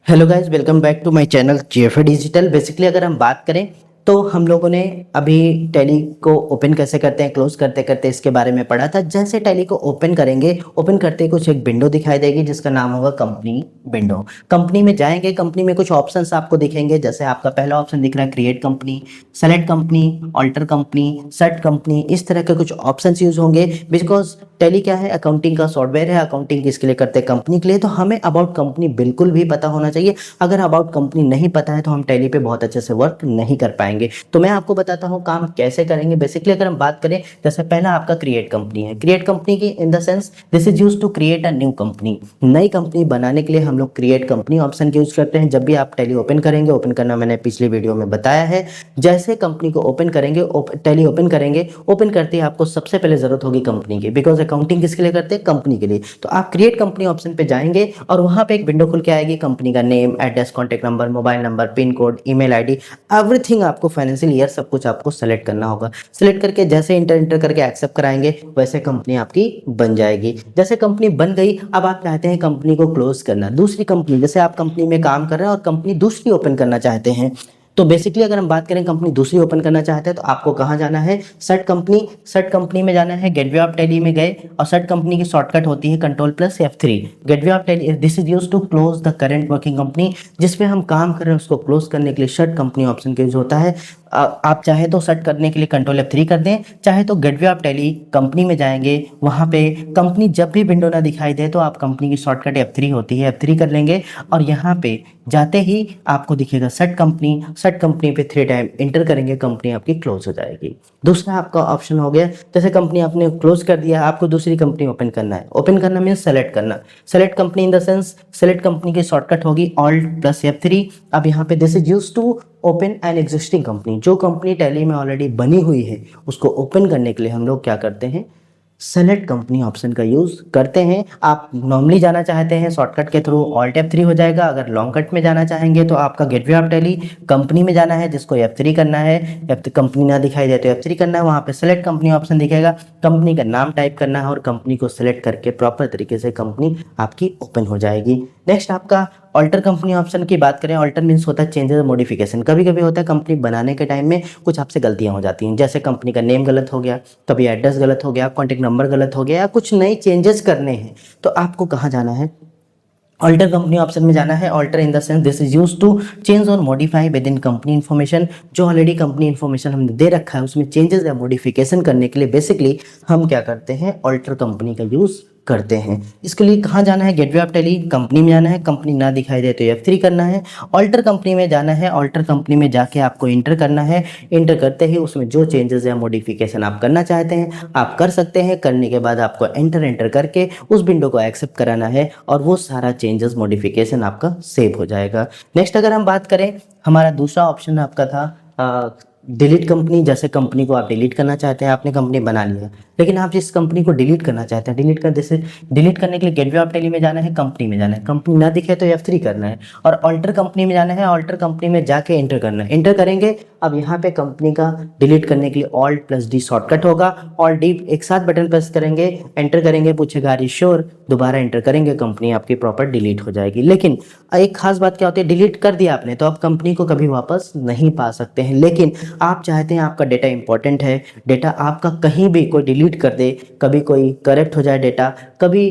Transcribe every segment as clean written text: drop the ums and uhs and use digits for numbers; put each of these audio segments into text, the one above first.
Hello guys, welcome back to my channel JFA digital. Basically अगर हम बात करें तो हम लोगों ने अभी टैली को ओपन कैसे करते हैं, क्लोज करते करते इसके बारे में पढ़ा था। जैसे टैली को ओपन करेंगे, ओपन करते ही कुछ एक विंडो दिखाई देगी जिसका नाम होगा कंपनी विंडो। कंपनी में जाएंगे, कंपनी में कुछ ऑप्शंस आपको दिखेंगे। जैसे आपका पहला ऑप्शन दिख रहा है create company, select company, alter company, set company. इस तरह के कुछ ऑप्शंस यूज होंगे बिकॉज टैली क्या है, अकाउंटिंग का सॉफ्टवेयर है। अकाउंटिंग किसके लिए करते हैं? कंपनी के लिए। तो हमें अबाउट कंपनी बिल्कुल भी पता होना चाहिए। अगर अबाउट कंपनी नहीं पता है तो हम टैली पे बहुत अच्छे से वर्क नहीं कर पाएंगे। तो मैं आपको बताता हूँ काम कैसे करेंगे। बेसिकली अगर हम बात करें, जैसे पहला आपका क्रिएट कंपनी है। क्रिएट कंपनी की in the sense this is use to create a new company. नई कंपनी बनाने के लिए हम लोग क्रिएट कंपनी ऑप्शन का यूज करते हैं। जब भी आप टैली ओपन करेंगे, ओपन करना मैंने पिछली वीडियो में बताया है। जैसे कंपनी को ओपन करेंगे, टैली ओपन करेंगे, ओपन करते ही आपको सबसे पहले जरूरत होगी कंपनी की, बिकॉज अकाउंटिंग किसके लिए करते हैं? कंपनी के लिए। तो आप क्रिएट कंपनी ऑप्शन पे जाएंगे और वहां पे एक विंडो खुल के आएगी। कंपनी का name, address, contact number, mobile number, pin code, email ID, everything आपको फाइनेंशियल ईयर सब कुछ आपको सेलेक्ट करना होगा। सेलेक्ट करके जैसे इंटर करके एक्सेप्ट कराएंगे वैसे कंपनी आपकी बन जाएगी। जैसे कंपनी बन गई, अब आप चाहते हैं कंपनी को क्लोज करना। दूसरी कंपनी, जैसे आप कंपनी में काम कर रहे हैं और कंपनी दूसरी ओपन करना चाहते हैं, तो बेसिकली अगर हम बात करें कंपनी दूसरी ओपन करना चाहते हैं तो आपको कहाँ जाना है? Search company. सर्च कंपनी में जाना है। गेटवे ऑफ टैली में गए और सर्च कंपनी की शॉर्टकट होती है Ctrl+F3। Gateway of Tally this is use to close the current working company. जिसपे हम काम कर रहे हैं उसको क्लोज करने के लिए सर्च कंपनी ऑप्शन का यूज होता है। आप चाहे तो सर्च करने के लिए Ctrl+F3 कर दें, चाहे तो गेटवे ऑफ टैली कंपनी में जाएंगे। वहां पे कंपनी जब भी विंडो ना दिखाई दे तो आप कंपनी की शॉर्टकट F3 होती है, F3 कर लेंगे और यहाँ पे जाते ही आपको दिखेगा सेट कंपनी। सेट कंपनी पे 3 टाइम इंटर करेंगे, कंपनी आपकी क्लोज हो जाएगी। दूसरा आपका ऑप्शन हो गया, जैसे कंपनी आपने क्लोज कर दिया, आपको दूसरी कंपनी ओपन करना है। ओपन करना मीन्स सेलेक्ट करना। Select company in the sense select company की शॉर्टकट होगी Alt+F3। अब यहाँ पे this is use to open an existing company. जो कंपनी टैली में ऑलरेडी बनी हुई है उसको ओपन करने के लिए हम लोग क्या करते हैं? सेलेक्ट कंपनी ऑप्शन का यूज करते हैं। आप नॉर्मली जाना चाहते हैं शॉर्टकट के थ्रू, Alt+F3 हो जाएगा। अगर लॉन्ग कट में जाना चाहेंगे तो आपका गेटवे ऑफ टैली कंपनी में जाना है, जिसको F3 करना है। कंपनी ना दिखाई दे तो F3 करना है। वहां पे सेलेक्ट कंपनी ऑप्शन दिखेगा, कंपनी का नाम टाइप करना है और कंपनी को सिलेक्ट करके प्रॉपर तरीके से कंपनी आपकी ओपन हो जाएगी। नेक्स्ट आपका ऑल्टर कंपनी ऑप्शन की बात करें। ऑल्टर मीन्स होता है चेंजेस, मॉडिफिकेशन। कभी कभी होता है कंपनी बनाने के टाइम में कुछ आपसे गलतियां हो जाती हैं, जैसे कंपनी का नेम गलत हो गया, कभी एड्रेस गलत हो गया, कॉन्टैक्ट नंबर गलत हो गया, या कुछ नए चेंजेस करने हैं तो आपको कहाँ जाना है? ऑल्टर कंपनी ऑप्शन में जाना है। Alter in the sense this is use to change और modify within company information. जो ऑलरेडी कंपनी इन्फॉर्मेशन हमने दे रखा है उसमें चेंजेस या मॉडिफिकेशन करने के लिए बेसिकली हम क्या करते हैं? ऑल्टर कंपनी का यूज करते हैं। इसके लिए कहाँ जाना है? गेटवे ऑफ टैली कंपनी में जाना है। कंपनी ना दिखाई दे तो F3 करना है। ऑल्टर कंपनी में जाना है। ऑल्टर कंपनी में जाके आपको इंटर करना है। इंटर करते ही उसमें जो चेंजेस या मॉडिफिकेशन आप करना चाहते हैं आप कर सकते हैं। करने के बाद आपको एंटर करके उस विंडो को एक्सेप्ट कराना है और वो सारा चेंजेस मॉडिफिकेशन आपका सेव हो जाएगा। नेक्स्ट अगर हम बात करें, हमारा दूसरा ऑप्शन आपका था डिलीट कंपनी। जैसे कंपनी को आप डिलीट करना चाहते हैं, आपने कंपनी बना लिया लेकिन आप जिस कंपनी को डिलीट करना चाहते हैं, डिलीट करने के लिए गेटवे ऑफ टैली में जाना है, कंपनी में जाना है। कंपनी ना दिखे तो F3 करना है और ऑल्टर कंपनी में जाना है। ऑल्टर कंपनी में जाके इंटर करना है। इंटर करेंगे, अब यहाँ पे कंपनी का डिलीट करने के लिए Alt+D शॉर्टकट होगा। Alt+D एक साथ बटन प्रेस करेंगे, एंटर करेंगे, पूछेगा आर यू श्योर, दोबारा एंटर करेंगे, कंपनी आपकी प्रॉपर डिलीट हो जाएगी। लेकिन एक खास बात क्या होती है, डिलीट कर दिया आपने तो आप कंपनी को कभी वापस नहीं पा सकते हैं। लेकिन आप चाहते हैं आपका डेटा इंपॉर्टेंट है, डेटा आपका कहीं भी कोई डिलीट कर दे, कभी कोई करप्ट हो जाए डेटा, कभी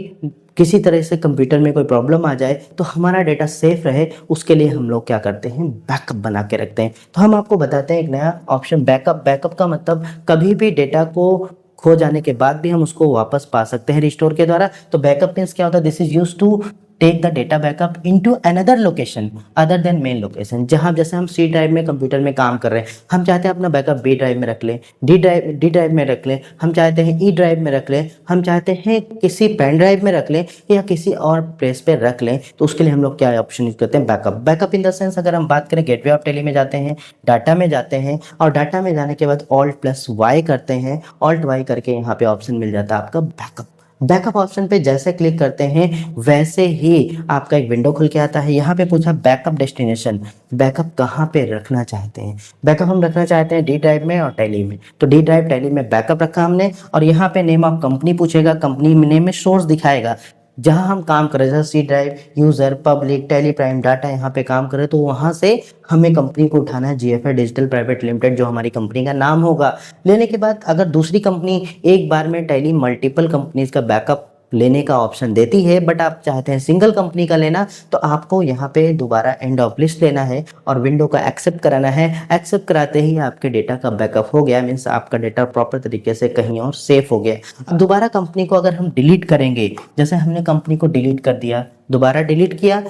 किसी तरह से कंप्यूटर में कोई प्रॉब्लम आ जाए तो हमारा डेटा सेफ रहे, उसके लिए हम लोग क्या करते हैं? बैकअप बना के रखते हैं। तो हम आपको बताते हैं एक नया ऑप्शन बैकअप। बैकअप का मतलब कभी भी डेटा को खो जाने के बाद भी हम उसको वापस पा सकते हैं रिस्टोर के द्वारा। तो बैकअप मीन्स क्या होता है? This is use to take the data backup into another location other than main location. जहां जैसे हम C ड्राइव में कंप्यूटर में काम कर रहे हैं, हम चाहते हैं अपना बैकअप B ड्राइव में रख लें, डी ड्राइव में रख लें, हम चाहते हैं E ड्राइव में रख लें, हम चाहते हैं किसी पेन ड्राइव में रख लें या किसी और प्लेस पे रख लें। तो उसके लिए हम लोग क्या ऑप्शन यूज करते हैं? Backup. Backup in the sense अगर हम बात करें, गेटवे ऑफ टैली में जाते हैं, डाटा में जाते हैं और डाटा में जाने के बाद Alt+Y करते हैं। Alt+Y करके यहाँ पे ऑप्शन मिल जाता है आपका बैकअप। बैकअप ऑप्शन पे जैसे क्लिक करते हैं वैसे ही आपका एक विंडो खुल के आता है। यहाँ पे पूछा बैकअप डेस्टिनेशन, बैकअप कहाँ पे रखना चाहते हैं? बैकअप हम रखना चाहते हैं D ड्राइव में और टैली में। तो D ड्राइव टैली में बैकअप रखा हमने और यहाँ पे नेम ऑफ कंपनी पूछेगा, कंपनी नेम में सोर्स दिखाएगा। जहां हम काम कर रहे हैं, जैसे C drive, user, public, Tally prime, data यहाँ पे काम कर रहे हैं, तो वहां से हमें कंपनी को उठाना है GFI डिजिटल प्राइवेट लिमिटेड, जो हमारी कंपनी का नाम होगा। लेने के बाद अगर दूसरी कंपनी एक बार में टैली मल्टीपल कंपनीज का बैकअप लेने का ऑप्शन देती है, बट आप चाहते हैं सिंगल कंपनी का लेना, तो आपको यहाँ पे दोबारा एंड ऑफ लिस्ट लेना है और विंडो का एक्सेप्ट कराना है। एक्सेप्ट कराते ही आपके डेटा का बैकअप हो गया, मीन्स आपका डेटा प्रॉपर तरीके से कहीं और सेफ हो गया। अब दोबारा कंपनी को अगर हम डिलीट करेंगे, जैसे हमने कंपनी को डिलीट कर दिया, दोबारा डिलीट किया,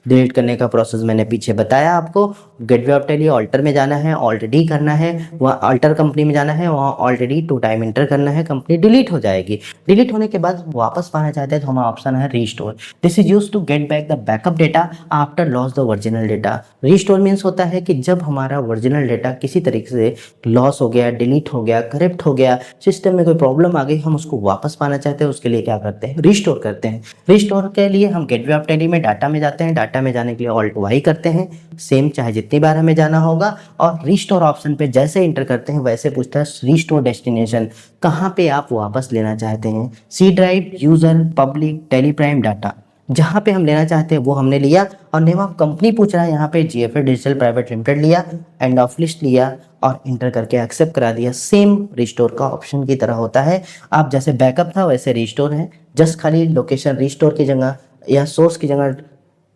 डिलीट करने का प्रोसेस मैंने पीछे बताया आपको। गेटवे ऑफ टैली ऑल्टर में जाना है, ऑलरेडी करना है, वहाँ ऑल्टर कंपनी में जाना है, वहाँ ऑलरेडी 2 टाइम इंटर करना है, कंपनी डिलीट हो जाएगी। डिलीट होने के बाद वापस पाना चाहते हैं तो हमारा ऑप्शन है restore. This is use to get back the backup data after loss the original data. Restore means होता है कि जब हमारा ओरिजिनल डेटा किसी तरीके से लॉस हो गया, डिलीट हो गया, करप्ट हो गया, सिस्टम में कोई प्रॉब्लम आ गई, हम उसको वापस पाना चाहते हैं, उसके लिए क्या करते हैं, रीस्टोर करते हैं। रीस्टोर के लिए हम गेटवे ऑफ टैली में डाटा में जाते हैं, डाटा में जाने के लिए ऑल्ट वाई करते हैं, सेम चाहे जितनी बार हमें जाना होगा, और रीस्टोर ऑप्शन पे जैसे इंटर करते हैं वैसे पूछता है रीस्टोर डेस्टिनेशन, कहाँ पे आप वापस लेना चाहते हैं, C drive, user, public, Tally prime, data, जहाँ पे हम लेना चाहते हैं वो हमने लिया। और नेम ऑफ कंपनी पूछ रहा है, यहाँ पे GFI डिजिटल प्राइवेट लिमिटेड लिया, एंड ऑफ लिस्ट लिया और इंटर करके एक्सेप्ट करा दिया। सेम रिस्टोर का ऑप्शन की तरह होता है। आप जैसे बैकअप था वैसे रिस्टोर है, जस्ट खाली लोकेशन रिस्टोर की जगह या सोर्स की जगह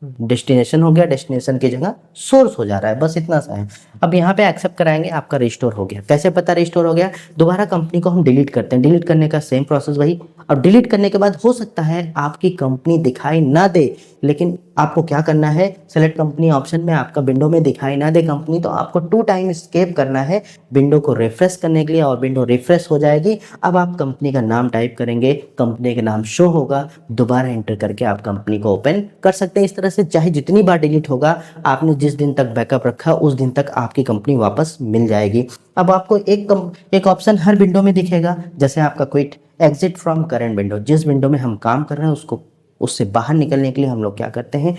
डेस्टिनेशन हो गया, डेस्टिनेशन की जगह सोर्स हो जा रहा है, बस इतना सा है। अब यहाँ पे एक्सेप्ट कराएंगे, आपका रिस्टोर हो गया। कैसे पता रिस्टोर हो गया, दोबारा कंपनी को हम डिलीट करते हैं, डिलीट करने का सेम प्रोसेस वही। अब डिलीट करने के बाद हो सकता है आपकी कंपनी दिखाई ना दे, लेकिन आपको क्या करना है, सेलेक्ट कंपनी ऑप्शन में आपका विंडो में दिखाई ना दे कंपनी, तो आपको 2 टाइम एस्केप करना है विंडो को रिफ्रेश करने के लिए, और विंडो रिफ्रेश हो जाएगी। अब आप कंपनी का नाम टाइप करेंगे, कंपनी का नाम शो होगा, दोबारा एंटर करके आप कंपनी को ओपन कर सकते हैं। इस तरह से चाहे जितनी बार डिलीट होगा, आपने जिस दिन तक बैकअप रखा उस दिन तक आपकी कंपनी वापस मिल जाएगी। अब आपको एक ऑप्शन हर विंडो में दिखेगा, जैसे आपका quit, exit from current window. जिस विंडो में हम काम कर रहे हैं उसको उससे बाहर निकलने के लिए हम लोग क्या करते हैं,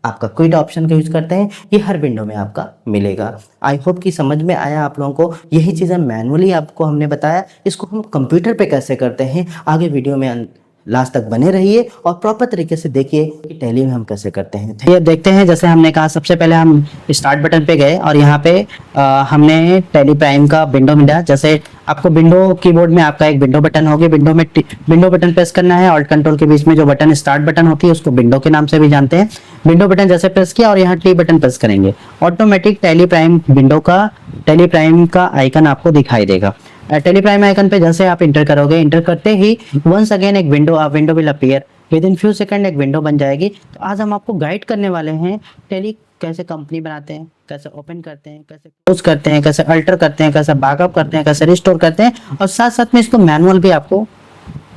आपका क्विट ऑप्शन का यूज करते हैं। ये हर विंडो में आपका मिलेगा। आई होप कि समझ में आया आप लोगों को। यही चीज़ें मैनुअली आपको हमने बताया, इसको हम कंप्यूटर पे कैसे करते हैं आगे वीडियो में लास्ट तक बने रहिए और प्रॉपर तरीके से देखिए कि टैली में हम कैसे करते हैं। ये देखते हैं, जैसे हमने कहा सबसे पहले हम स्टार्ट बटन पे गए और यहाँ पे हमने टैली प्राइम का विंडो मिला। जैसे आपको विंडो कीबोर्ड में आपका एक विंडो बटन होगी, विंडो बटन प्रेस करना है। ऑल्ट कंट्रोल के बीच में जो बटन स्टार्ट बटन होती है उसको विंडो के नाम से भी जानते हैं। विंडो बटन जैसे प्रेस किया और यहाँ टी बटन प्रेस करेंगे, ऑटोमेटिक टैली प्राइम विंडो का टैली प्राइम का आइकन आपको दिखाई देगा। टैली प्राइम आइकन पे जैसे आप इंटर करोगे, इंटर करते ही वंस अगेन एक window will appear, with in few second एक विंडो बन जाएगी। तो आज हम आपको गाइड करने वाले हैं टैली कैसे कंपनी बनाते हैं, कैसे ओपन करते हैं, कैसे क्लोज करते हैं, कैसे अल्टर करते हैं, कैसे बैकअप करते हैं, कैसे रिस्टोर करते हैं, और साथ साथ में इसको मैनुअल भी आपको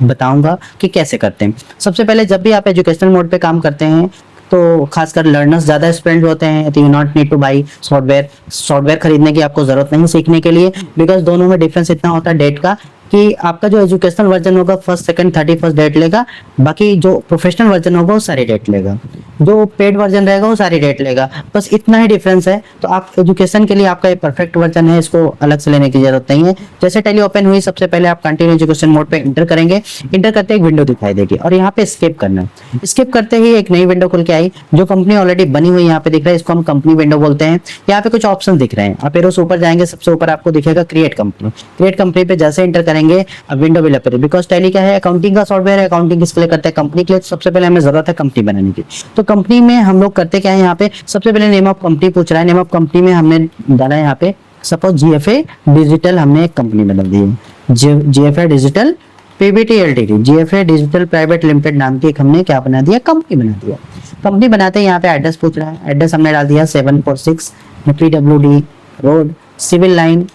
बताऊंगा कि कैसे करते हैं। सबसे पहले जब भी आप एजुकेशनल मोड पे काम करते हैं तो खासकर लर्नर्स ज़्यादा स्टूडेंट होते हैं, तो you not need two by software खरीदने की आपको ज़रूरत नहीं सीखने के लिए, बिकॉज दोनों में डिफरेंस इतना होता है डेट का कि आपका जो एजुकेशनल वर्जन होगा 1st, 2nd, 31st डेट लेगा, बाकी जो प्रोफेशनल वर्जन होगा वो सारी डेट लेगा, जो पेड वर्जन रहेगा वो सारी डेट लेगा, बस इतना ही डिफरेंस है। तो आप एजुकेशन के लिए आपका एक परफेक्ट वर्जन है, इसको अलग से लेने की जरूरत नहीं है। जैसे टैली ओपन हुई, सबसे पहले आप कंटिन्यू एजुकेशन मोड पे इंटर करेंगे, इंटर करते एक विंडो दिखाई देगी और यहाँ पे स्किप करना है। स्किप करते ही एक नई विंडो खुल के आई, जो कंपनी ऑलरेडी बनी हुई यहाँ पे दिख रहा है, इसको हम कंपनी विंडो बोलते हैं। यहाँ पे कुछ ऑप्शन दिख रहे हैं, आप एरोस ऊपर जाएंगे, सबसे ऊपर आपको दिखेगा क्रिएट कंपनी। क्रिएट कंपनी पे जैसे इंटर करेंगे अब window will appear, because Tally क्या है, अकाउंटिंग का सॉफ्टवेयर है, अकाउंटिंग किसके लिए करते हैं, कंपनी के लिए। सबसे पहले हमें जरूरत है कंपनी बनाने की, तो कंपनी में हम लोग करते क्या है, यहाँ पे सबसे पहले नेम ऑफ कंपनी पूछ रहा है। नेम ऑफ कंपनी में हमने डाला है यहाँ पे सपोज GFI डिजिटल, हमने एक कंपनी बदल दी है, GFI digital PBT LTD, GFI digital private limited नाम की एक हमने क्या बना दिया, कंपनी बना दिया। कंपनी बनाते यहाँ पे एड्रेस पूछ रहा है, एड्रेस हमने डाल दिया 746 PWD रोड, सिविल लाइन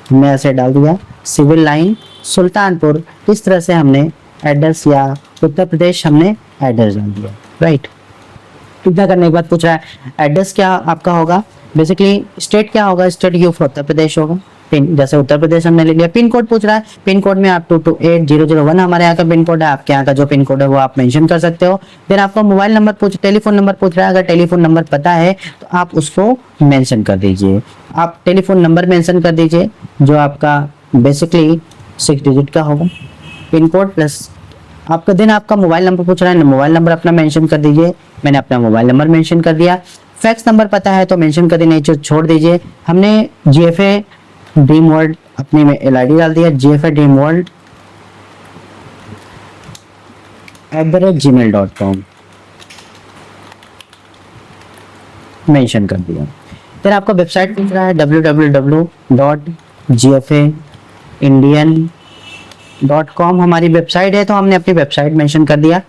हमने ऐसे डाल दिया, सिविल लाइन सुल्तानपुर। इस तरह से हमने एड्रेस, या उत्तर प्रदेश हमने एड्रेस डाल दिया, राइट। इतना करने के बाद पूछ रहा है एड्रेस क्या आपका होगा, बेसिकली स्टेट क्या होगा, स्टेट यू उत्तर प्रदेश होगा। पिन, जैसे उत्तर प्रदेश हमने ले लिया। पिन कोड पूछ रहा है, पिन कोड में आप 228001 हमारे यहाँ का पिन कोड है, आपके यहाँ का जो पिन कोड है वो आप मेंशन कर सकते हो। फिर आपका मोबाइल नंबर टेलीफोन नंबर पूछ रहा है, अगर टेलीफोन नंबर पता है तो आप उसको मेंशन कर दीजिए। आप टेलीफोन नंबर मेंशन कर दीजिए जो आपका बेसिकली 6 डिजिट का होगा, पिन कोड प्लस आपका देन आपका मोबाइल नंबर पूछ रहा है, मोबाइल नंबर अपना मेंशन कर दीजिए, मैंने अपना मोबाइल नंबर मेंशन कर दिया। फैक्स नंबर पता है तो मेंशन कर देना, छोड़ दीजिए। हमने GFA ड्रीम वर्ल्ड अपनी में LID डाल दिया, GFA dream world @gmail.com mention कर दिया। फिर आपका वेबसाइट पूछ रहा है www.gfaindian.com हमारी वेबसाइट है, तो हमने अपनी वेबसाइट मेंशन कर दिया।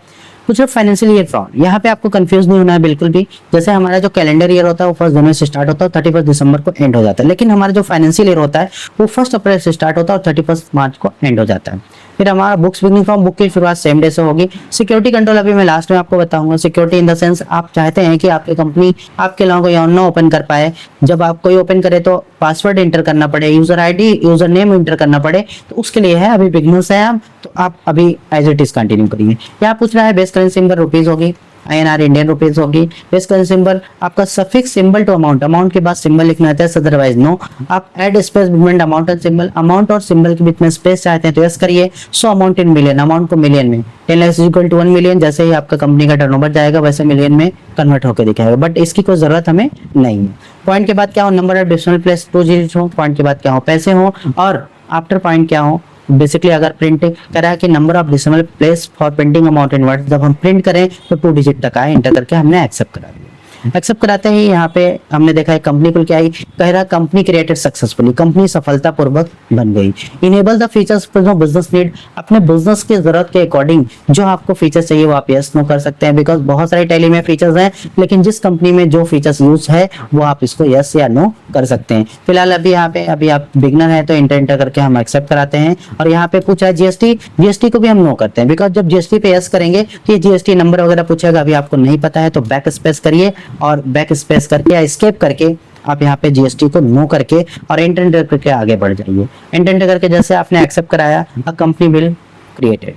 कुछ फाइनेंशियल ईयर फ्रॉड, यहाँ पे आपको कंफ्यूज नहीं होना है बिल्कुल भी। जैसे हमारा जो कैलेंडर ईयर होता है वो 1 जनवरी से स्टार्ट होता है, 31 दिसंबर को एंड हो जाता है, लेकिन हमारा जो फाइनेंशियल ईयर होता है वो 1 अप्रैल से स्टार्ट होता है और 31 मार्च को एंड हो जाता है। फिर हमारा बुक्स बिगनिंग फ्रॉम, बुक की शुरुआत सेम डे से होगी। सिक्योरिटी कंट्रोल अभी मैं लास्ट में आपको बताऊंगा। सिक्योरिटी इन द सेंस, आप चाहते हैं कि आपकी कंपनी आपके अलावा कोई और ना ओपन कर पाए। जब आप कोई ओपन करे तो पासवर्ड एंटर करना पड़े, user ID user name enter करना पड़े, तो उसके लिए है। अभी बिगनर्स है आप, तो आप अभी एज इट इज कंटिन्यू करिए। यहाँ पूछ रहा है बेस करेंसी सिंबल रुपीज होगी, INR इंडियन रुपीज होगी। बेस करेंसी सिंबल आपका suffix symbol to amount, amount के बाद सिंबल लिखना है, अदरवाइज नो। आप add space between amount and symbol, amount और सिंबल के बीच में स्पेस चाहते हैं तो यस करिए। So amount in million, amount को मिलियन में, 10 लाख इक्वल टू 1 मिलियन। जैसे ही आपका कंपनी का टर्नओवर जाएगा वैसे मिलियन में कन्वर्ट होकर दिखाएगा, बट इसकी कोई जरूरत हमें नहीं है। पॉइंट के बाद क्या हो, number of decimal place 2 digit हो। पॉइंट के बाद क्या हो, पैसे हो। और आफ्टर पॉइंट क्या हो, बेसिकली अगर प्रिंटिंग करा है कि number of decimal place for printing amount in word, जब हम प्रिंट करें तो 2 डिजिट तक आए, एंटर करके हमने एक्सेप्ट करा दिया। एक्सेप्ट कराते ही यहाँ पे हमने देखा है कंपनी को क्या आई, कह रहा कंपनी क्रिएटेड सक्सेसफुली, कंपनी सफलतापूर्वक बन गई। Enable the features for business need, अपने बिजनेस की जरूरत के अकॉर्डिंग जो आपको फीचर्स चाहिए वो आप यस नो कर सकते हैं, बिकॉज बहुत सारे टैली में फीचर्स हैं, लेकिन जिस कंपनी में जो फीचर्स यूज है वो आप इसको यस या नो कर सकते हैं। फिलहाल अभी यहाँ पे अभी आप बिगनर है तो इंटर करके हम एक्सेप्ट कराते हैं। और यहाँ पे पूछा है जीएसटी को भी हम नो करते हैं, बिकॉज जब जीएसटी पे यस करेंगे तो ये जीएसटी नंबर वगैरह पूछेगा, अभी आपको नहीं पता है तो बैक स्पेस करिए और बैक स्पेस करके या एस्केप करके आप यहाँ पे जीएसटी को नो करके और एंटर करके आगे बढ़ जाइए। एंटर करके जैसे आपने एक्सेप्ट कराया, अ कंपनी विल क्रिएटेड,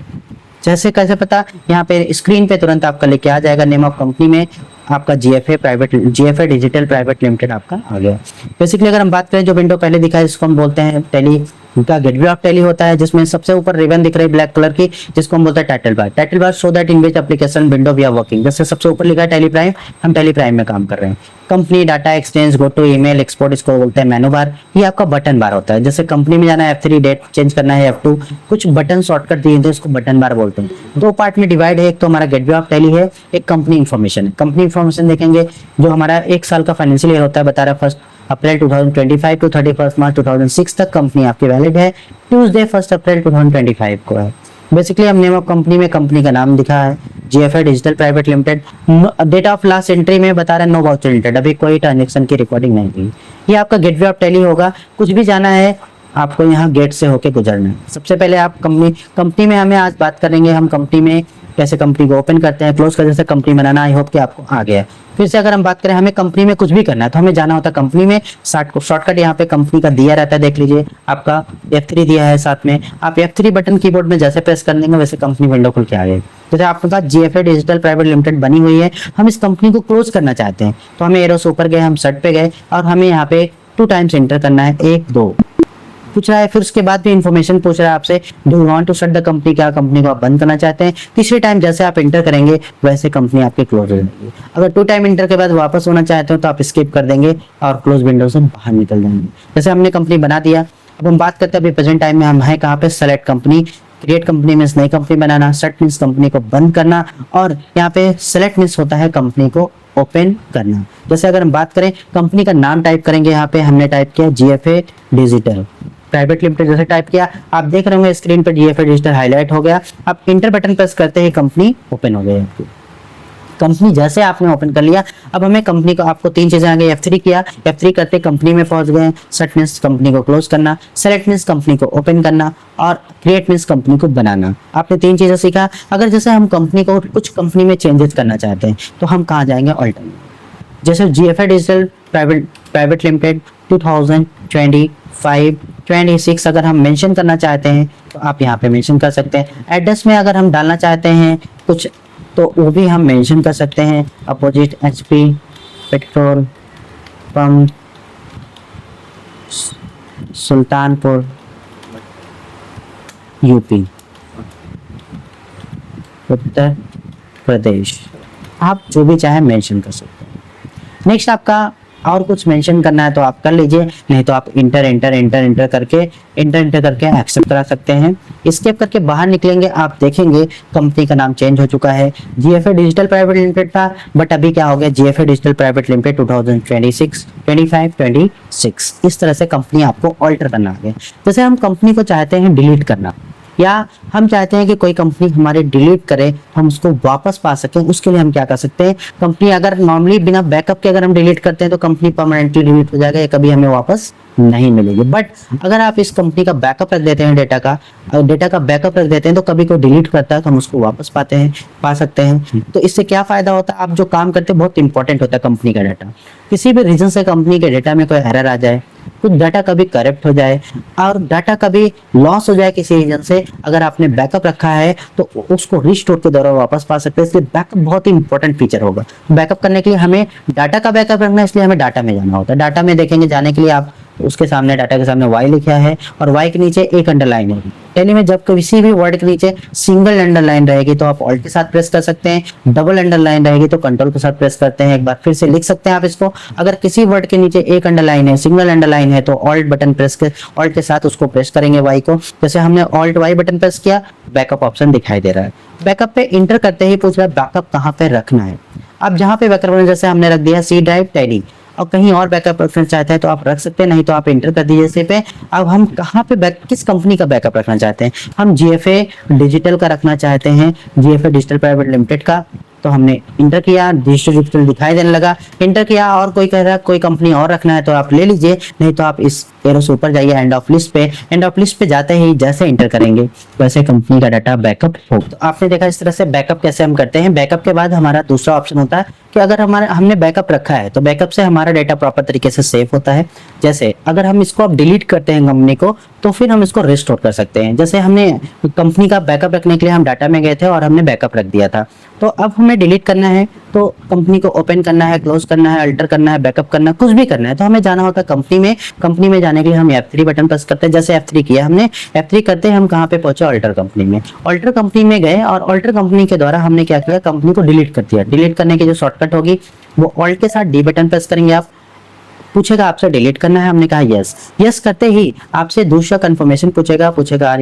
जैसे कैसे पता, यहाँ पे स्क्रीन पे तुरंत आपका लेके आ जाएगा। नेम ऑफ कंपनी में आपका GFA डिजिटल प्राइवेट लिमिटेड आपका आ गया। बेसिकली अगर हम बात करें, जो विंडो पहले दिखा है इसको हम बोलते हैं टैली का गेटवे ऑफ टैली होता है, जिसमें सबसे ऊपर रिबन दिख रही है ब्लैक कलर की, जिसको हम बोलते हैं title bar. Title bar show that in which application window we are working, जैसे सबसे ऊपर लिखा है टैली प्राइम, हम टैली प्राइम में काम कर रहे हैं। Company data exchange, go to email, export, इसको बोलते हैं मेनू बार। ये आपका बटन बार होता है, जैसे कंपनी में जाना है F3, डेट चेंज करना है F2, कुछ बटन शॉर्टकट दिए थे इसको बटन बार बोलते हैं। 2 पार्ट में डिवाइड है, एक तो हमारा गेटवे ऑफ टैली है, एक कंपनी इन्फॉर्मेशन है। कंपनी इन्फॉर्मेशन देखेंगे, जो हमारा 1 साल का फाइनेंशियल ईयर होता है, बता रहा है 1 अप्रैल 2025 टू 31 मार्च 2006 तक कंपनी आपकी वैलिड है। ट्यूसडे 1 अप्रैल 2025 को है। बेसिकली हम नेम ऑफ कंपनी में कंपनी का नाम दिखा है, GFA digital private limited. Date of last entry में बता रहा है नो वाउचर लिमिटेड, अभी कोई ट्रांजेक्शन की रिकॉर्डिंग नहीं हुई। ये आपका गेटवे ऑफ टैली होगा। कुछ भी जाना है आपको यहाँ गेट से होके गुजरना है। सबसे पहले आप कंपनी में हमें आज बात करेंगे, हम कंपनी में कैसे कंपनी को ओपन करते हैं, क्लोज करते हैं, कंपनी बनाना। आई होप कि आपको आ गया है। फिर से अगर हम बात करें, हमें कंपनी में कुछ भी करना है तो हमें जाना होता है कंपनी में। शॉर्टकट यहाँ पे कंपनी का दिया रहता है, देख लीजिए आपका F3 दिया है साथ में। आप F3 बटन कीबोर्ड में जैसे प्रेस कर देंगे वैसे कंपनी विंडो खुल के आ गई। जैसे आपके पास GFA डिजिटल प्राइवेट लिमिटेड बनी हुई है, हम इस कंपनी को क्लोज करना चाहते हैं तो हमें एरो से ऊपर गए, हम सर्ट पे गए और हमें यहाँ पे 2 टाइम्स एंटर करना है, 1 2 पूछ रहा है। फिर उसके बाद भी इन्फॉर्मेशन पूछ रहा है आपसे, do you want to shut the company, क्या कंपनी को आप बंद करना चाहते हैं। तीसरे टाइम जैसे आप एंटर करेंगे वैसे कंपनी आपकी क्लोज हो जाएगी। अगर 2 टाइम एंटर के बाद वापस होना चाहते हो तो आप स्किप कर देंगे और क्लोज विंडो से बाहर निकल जाएंगे। जैसे हमने कंपनी बना दिया, अब हम बात करते हैं अभी प्रेजेंट टाइम में हम हैं कहाँ पे, select company. Create company means नई कंपनी बनाना, शट मीन्स कंपनी को बंद करना, और यहाँ पे सेलेक्ट मीन्स होता है कंपनी को ओपन करना। जैसे अगर हम बात करें कंपनी का नाम टाइप करेंगे, यहाँ पे हमने टाइप किया GFA डिजिटल प्राइवेट लिमिटेड। जैसे टाइप किया आप देख रहे होंगे स्क्रीन पर GFA डिजिटल हाईलाइट हो गया। आप इंटर बटन प्रेस करते ही कंपनी ओपन हो गई आपकी। कंपनी जैसे आपने ओपन कर लिया, अब हमें कंपनी को, आपको 3 चीजें आ गई। F3 किया, F3 करते कंपनी में पहुंच गए। सेट मीन्स कंपनी को क्लोज करना, सेलेक्ट मीन्स कंपनी को ओपन करना, और क्रिएट मीन्स कंपनी को बनाना। आपने 3 चीजें सीखा। अगर जैसे हम कंपनी को कुछ कंपनी में चेंजेस करना चाहते हैं तो हम कहाँ जाएंगे, ऑल्टरनेट। जैसे GFA डिजिटल प्राइवेट लिमिटेड 2025-26 अगर हम मेंशन करना चाहते हैं तो आप यहाँ पे मेंशन कर सकते हैं। एड्रेस में अगर हम डालना चाहते हैं कुछ तो वो भी हम मेंशन कर सकते हैं। Opposite HP petrol pump Sultanpur UP। Uttar Pradesh, आप जो भी चाहे मेंशन कर सकते हैं। नेक्स्ट आपका और कुछ मेंशन करना है तो आप कर लीजिए, नहीं तो आप इंटर करके एक्सेप्ट करा सकते हैं। स्केप करके बाहर निकलेंगे, आप देखेंगे कंपनी का नाम चेंज हो चुका है, जीएफए डिजिटल प्राइवेट लिमिटेड था, बट अभी क्या हो गया, जीएफए डिजिटल प्राइवेट लिमिटेड 2026 25 26। इस तरह से कंपनी आपको ऑल्टर करना है। जैसे हम कंपनी को चाहते हैं डिलीट करना, या हम चाहते हैं कि कोई कंपनी हमारे डिलीट करे, हम उसको वापस पा सकें, उसके लिए हम क्या कर सकते हैं, कंपनी अगर नॉर्मली बिना बैकअप के अगर हम डिलीट करते हैं तो कंपनी परमानेंटली डिलीट हो जाएगा, या कभी हमें वापस नहीं मिलेगी। बट अगर आप इस कंपनी का बैकअप रख देते हैं, डेटा का बैकअप रख देते हैं, तो कभी कोई डिलीट करता है तो हम उसको वापस पा सकते हैं। तो इससे क्या फायदा होता है, आप जो काम करते हैं बहुत इंपॉर्टेंट होता है कंपनी का डाटा। किसी भी रीजन से कंपनी के डेटा में कोई एरर आ जाए, कुछ डाटा कभी करप्ट हो जाए और डाटा कभी लॉस हो जाए किसी रीजन से, अगर आपने बैकअप रखा है तो उसको रिस्टोर के दौरान वापस पा सकते हैं। इसलिए बैकअप बहुत ही इंपॉर्टेंट फीचर होगा। बैकअप करने के लिए हमें डाटा का बैकअप रखना है, इसलिए हमें डाटा में जाना होता है। डाटा में देखेंगे, जाने के लिए आप उसके सामने, डाटा के सामने y लिखा है और y के नीचे एक अंडरलाइन होगी। टैली में जब किसी भी वर्ड के नीचे सिंगल अंडरलाइन रहेगी तो आप ऑल्ट के साथ प्रेस कर सकते हैं, डबल अंडरलाइन रहेगी तो कंट्रोल के साथ प्रेस करते हैं। एक बार फिर से लिख सकते हैं आप इसको, अगर किसी वर्ड के नीचे एक अंडरलाइन है, सिंगल अंडरलाइन है, तो ऑल्ट बटन प्रेस कर, ऑल्ट के साथ उसको प्रेस करेंगे y को। जैसे हमने ऑल्ट y बटन प्रेस किया, बैकअप ऑप्शन दिखाई दे रहा है। बैकअप पे इंटर करते ही पूछ रहा है बैकअप कहाँ पे रखना है। अब जहाँ पे बैकअप रखना, जैसे हमने रख दिया सी ड्राइव टैली, और कहीं और बैकअप रखना चाहते हैं तो आप रख सकते हैं, नहीं तो आप इंटर कर दीजिए इसे पे। अब हम कहाँ पे किस कंपनी का बैकअप रखना चाहते हैं, हम जीएफए डिजिटल का रखना चाहते हैं, जीएफए डिजिटल प्राइवेट लिमिटेड का। तो हमने इंटर किया, डिजिटल दिखाई देने लगा, इंटर किया, और कोई कह रहा है कोई कंपनी और रखना है तो आप ले लीजिए, नहीं तो आप इस एरो से ऊपर जाइए एंड ऑफ लिस्ट पे। एंड ऑफ लिस्ट पे जाते ही जैसे इंटर करेंगे वैसे कंपनी का डाटा बैकअप हो। तो आपने देखा इस तरह से बैकअप कैसे हम करते हैं। बैकअप के बाद हमारा दूसरा ऑप्शन होता है कि अगर हमने बैकअप रखा है तो बैकअप से हमारा डाटा प्रॉपर तरीके से सेव होता है। जैसे अगर हम इसको अब डिलीट करते हैं कंपनी को, तो फिर हम इसको रिस्टोर कर सकते हैं। जैसे हमने कंपनी का बैकअप रखने के लिए हम डाटा में गए थे और हमने बैकअप रख दिया था, तो अब हमें डिलीट करना है, तो कंपनी को ओपन करना है, क्लोज करना है, अल्टर करना है, बैकअप करना है, कुछ भी करना है, तो हमें जाना होता है कंपनी में। कंपनी में जाने के लिए हम F3 बटन प्रेस करते हैं। जैसे F3 किया हमने, F3 करते हैं हम कहाँ पे पहुंचे, अल्टर कंपनी में। अल्टर कंपनी में गए और अल्टर कंपनी के द्वारा हमने क्या किया, कंपनी को डिलीट कर दिया। डिलीट करने की जो शॉर्टकट होगी वो ऑल्ट के साथ डी बटन प्रेस करेंगे। आप पूछेगा आपसे डिलीट करना है, हमने कहा यस। यस करते ही आपसे दूसरा कंफर्मेशन पूछेगा आर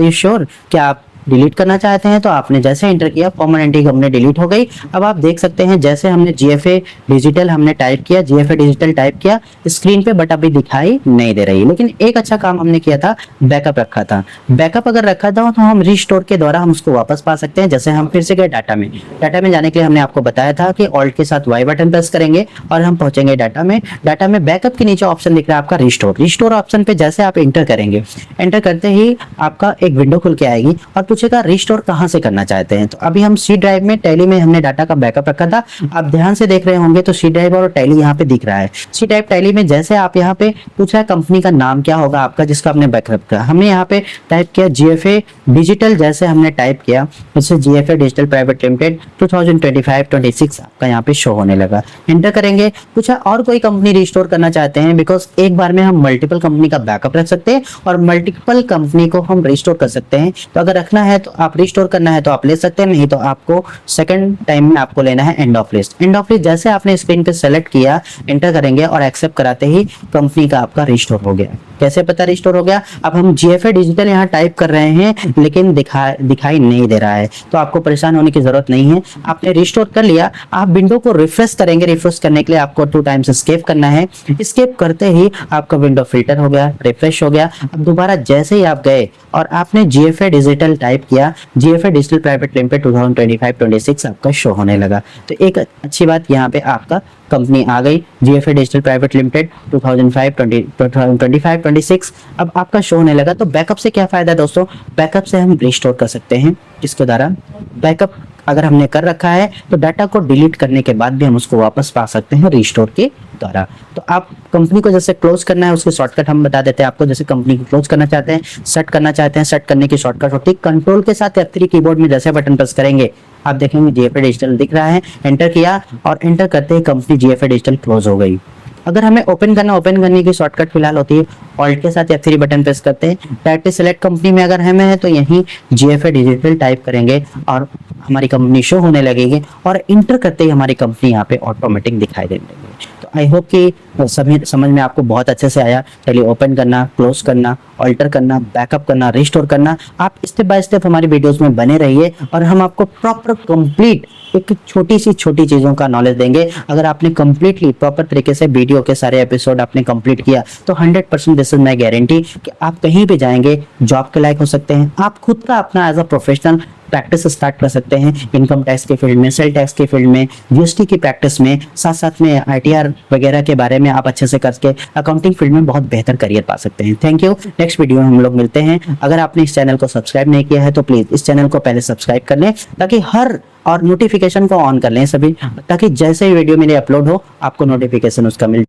यू श्योर, क्या आप डिलीट करना चाहते हैं। तो आपने जैसे एंटर किया, परमानेंटली हमने डिलीट हो गई। अब आप देख सकते हैं जैसे हमने जीएफए डिजिटल हमने टाइप किया, जीएफए डिजिटल टाइप किया स्क्रीन पे, बट अभी दिखाई नहीं दे रही। लेकिन एक अच्छा काम हमने किया था, बैकअप रखा था। बैकअप अगर रखा था तो हम रिस्टोर के द्वारा हम उसको वापस पा सकते हैं। जैसे हम फिर से गए डाटा में, डाटा में जाने के लिए हमने आपको बताया था कि ऑल्ट के साथ वाई बटन प्रेस करेंगे और हम पहुंचेंगे डाटा में। डाटा में बैकअप के नीचे ऑप्शन दिख रहा है आपका रिस्टोर। रिस्टोर ऑप्शन पे जैसे आप एंटर करेंगे, एंटर करते ही आपका एक विंडो खुल के आएगी और पूछेगा रिस्टोर कहां से करना चाहते हैं। तो अभी हम सी ड्राइव में, टैली में हमने डाटा का बैकअप रखा था। आप ध्यान से देख रहे होंगे तो सी ड्राइव और टैली यहाँ पे दिख रहा है। सी ड्राइव टैली में जैसे आप यहाँ पे पूछा है कंपनी का नाम क्या होगा आपका जिसका आपने बैकअप किया, हमने यहाँ पे टाइप किया जीएफए डिजिटल। जैसे हमने टाइप किया उससे जीएफए डिजिटल प्राइवेट लिमिटेड 2025-26 आपका यहाँ पे शो होने लगा। एंटर करेंगे, पूछा और कोई कंपनी रिस्टोर करना चाहते हैं, बिकॉज एक बार में हम मल्टीपल कंपनी का बैकअप रख सकते हैं और मल्टीपल कंपनी को हम रिस्टोर कर सकते हैं। तो अगर रखना है तो आप रिस्टोर करना है तो आप ले सकते हैं, नहीं तो आपको सेकंड टाइम में आपको लेना है end of list. End of list जैसे आपने स्क्रीन पे सेलेक्ट किया, एंटर करेंगे और एक्सेप्ट कराते ही कंपनी का आपका रिस्टोर हो गया। कैसे पता रिस्टोर हो गया? अब हम जीएफए डिजिटल यहाँ टाइप कर रहे हैं लेकिन दिखाई नहीं दे रहा है, तो आपको परेशान होने की जरूरत नहीं है। आपने रिस्टोर कर लिया, आप विंडो को रिफ्रेश करेंगे। रिफ्रेश करने के लिए आपको 2 टाइम्स एस्केप करना है। एस्केप करते ही आपका विंडो फिल्टर हो गया, रिफ्रेश हो गया। अब दोबारा जैसे ही आप गए और आपने जीएफए डिजिटल टाइप किया, जीएफए डिजिटल प्राइवेट लिमिटेड 2025-26 आपका शो होने लगा। तो एक अच्छी बात यहाँ पे आपका कंपनी आ गई, जीएफए डिजिटल प्राइवेट लिमिटेड 2025-26 अब आपका शो होने लगा। तो बैकअप से क्या फायदा है दोस्तों? बैकअप से हम रिस्टोर कर सकते हैं, इसके द्वारा बैकअप अगर हमने कर रखा है तो डाटा को डिलीट करने के बाद भी हम उसको वापस पा सकते हैं रिस्टोर के द्वारा। तो आप कंपनी को जैसे क्लोज करना है उसकी शॉर्टकट हम बता देते हैं आपको। जैसे कंपनी को क्लोज करना चाहते हैं, सेट करना चाहते हैं, सेट करने की शॉर्टकट होती है कंट्रोल के साथ F3 कीबोर्ड में जैसे बटन प्रेस करेंगे आप देखेंगे जीएफए डिजिटल दिख रहा है। एंटर किया और एंटर करते ही कंपनी जीएफए डिजिटल क्लोज हो गई। अगर हमें ओपन करने की शॉर्टकट फिलहाल होती है ऑल्ट के साथ F3 बटन प्रेस करते हैं, डायरेक्टली सेलेक्ट कंपनी में अगर हमें है तो यहीं GFA डिजिटल टाइप करेंगे और हमारी कंपनी शो होने लगेगी और इंटर करते ही हमारी कंपनी यहाँ पे ऑटोमेटिक दिखाई देने लगेगी। तो आई होप कि सभी समझ में आपको बहुत अच्छे से आया। चलिए ओपन करना, क्लोज करना, ऑल्टर करना, बैकअप करना, रिस्टोर करना, आप स्टेप बाय स्टेप हमारी वीडियोस में बने रहिए और हम आपको प्रॉपर कंप्लीट एक छोटी चीज़ों का नॉलेज देंगे। अगर आपने कंप्लीटली प्रॉपर तरीके से वीडियो के सारे एपिसोड आपने कंप्लीट किया तो 100% दिस इज माई गारंटी कि आप कहीं भी जाएंगे जॉब के लायक हो सकते हैं। आप खुद का अपना as a professional practice start कर सकते हैं इनकम टैक्स के फील्ड में, सेल टैक्स के फील्ड में, जीएसटी की प्रैक्टिस में, साथ साथ में आईटीआर वगैरह के बारे में आप अच्छे से करके अकाउंटिंग फील्ड में बहुत बेहतर करियर पा सकते हैं। Thank you. नेक्स्ट वीडियो में हम लोग मिलते हैं। अगर आपने इस चैनल को सब्सक्राइब नहीं किया है तो प्लीज इस चैनल को पहले सब्सक्राइब कर लें ताकि हर और नोटिफिकेशन को ऑन कर लें सभी, ताकि जैसे ही वीडियो मेरे अपलोड हो आपको नोटिफिकेशन उसका मिल